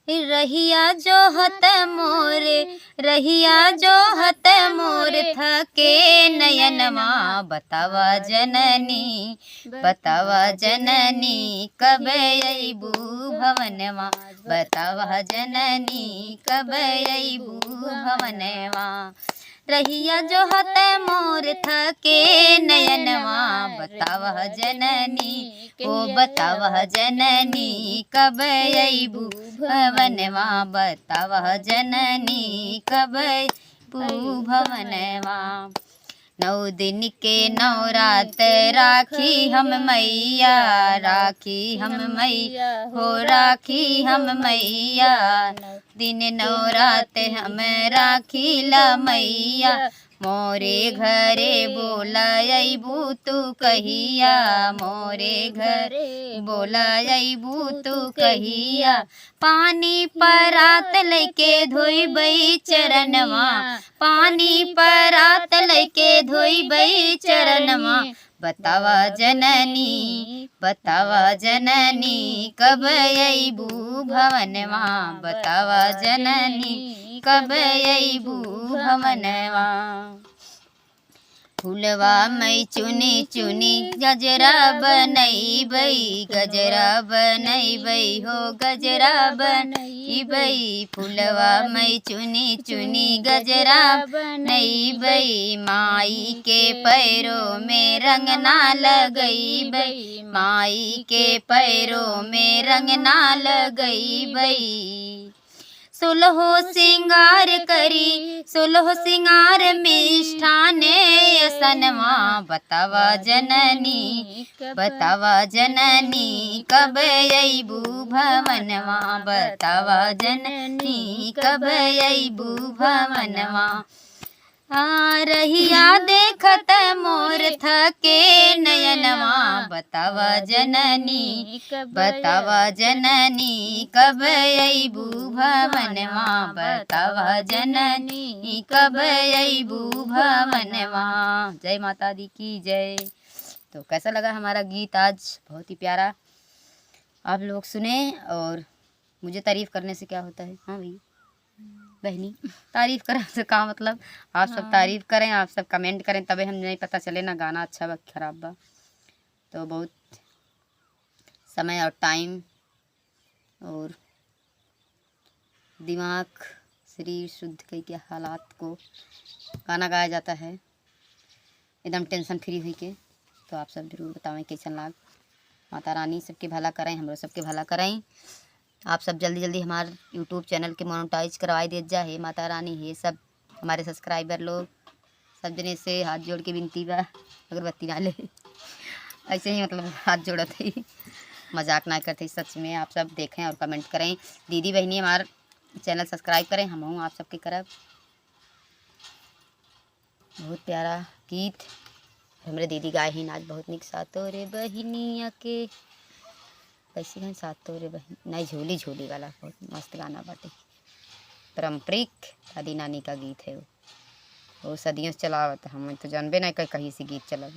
रहिया जो हत मोरे, रहिया जो हत मोर थके नयनमा। बतावा जननी, बतावा जननी कब अइबू भवनवा। बतावा जननी कब अइबू भवनवा। रहिया जो हत मोर थके नयनवा। बतावा जननी, ओ बतावा जननी कब अइबू भवनवा। बतावा जननी कब अइबू भवनवा। 9 दिन के नवरात राखी हम मैया, राखी हम मैया हो, राखी हम मैया। दिन नवरात हम राखी ला मैया। मोरे घरे बोला अइबू तू कहिया, मोरे घरे बोला अइबू तू कहिया। पानी परात लैके धोइबै चरणवा, पानी परात लैके धोइबै चरणवा। बतावा जननी, बतावा जननी कब अइबू भवनवा। बतावा जननी कब अइबू भवनवा। फूलवा मैं चुनी चुनी गजरा बनैबै, गजरा बनैबै हो, गजरा बनैबै। फूलवा मैं चुनी चुनी गजरा बनैबै। माई के पैरों में रंग ना लगैबै, माई के पैरों में रंग ना लगैबै। 16 सिंगार करी, 16 सिंगार मिष्ठाने असनवा। बतावा जननी, बतावा जननी कब अइबू भवनवा। बतावा जननी कब अइबू भवनवा। रहिया देखत मोर थके नयनवा। बतावा जननी, बतावा जननी कब अइबू भवनवा। बतावा जननी कब अइबू भवनवा। जय माता दी की जय। तो कैसा लगा हमारा गीत आज? बहुत ही प्यारा आप लोग सुने। और मुझे तारीफ़ करने से क्या होता है? हाँ भाई बहनी, तारीफ़ करने से का मतलब? आप सब तारीफ़ करें, आप सब कमेंट करें, तबे हम नहीं पता चले ना गाना अच्छा बा खराब बा। तो बहुत समय और टाइम और दिमाग शरीर शुद्ध कई के हालात को गाना गाया जाता है एकदम टेंशन फ्री हुई के। तो आप सब जरूर बताएं कैसन लाग। माता रानी सबके भला करें, हम लोग सबके भला करें। आप सब जल्दी जल्दी हमारे यूट्यूब चैनल के मोनेटाइज करवाई दे जाए माता रानी। ये सब हमारे सब्सक्राइबर लोग सब जने से हाथ जोड़ के विनती बा, अगरबत्ती ना ले ऐसे ही मतलब हाथ जोड़त ही, मजाक ना करते। सच में आप सब देखें और कमेंट करें। दीदी बहनी हमारे चैनल सब्सक्राइब करें, हम हूँ आप सबके करब। बहुत प्यारा गीत हमरे दीदी गाए ही आज बहुत निक। सातो रे बहिनिया के कैसे हैं, सातो रे बहन नहीं, झोली झोली वाला बहुत मस्त गाना बाटे। पारंपरिक दादी नानी का गीत है वो सदियों से चलावत। हम तो जानबे नहीं कहीं से गीत चला।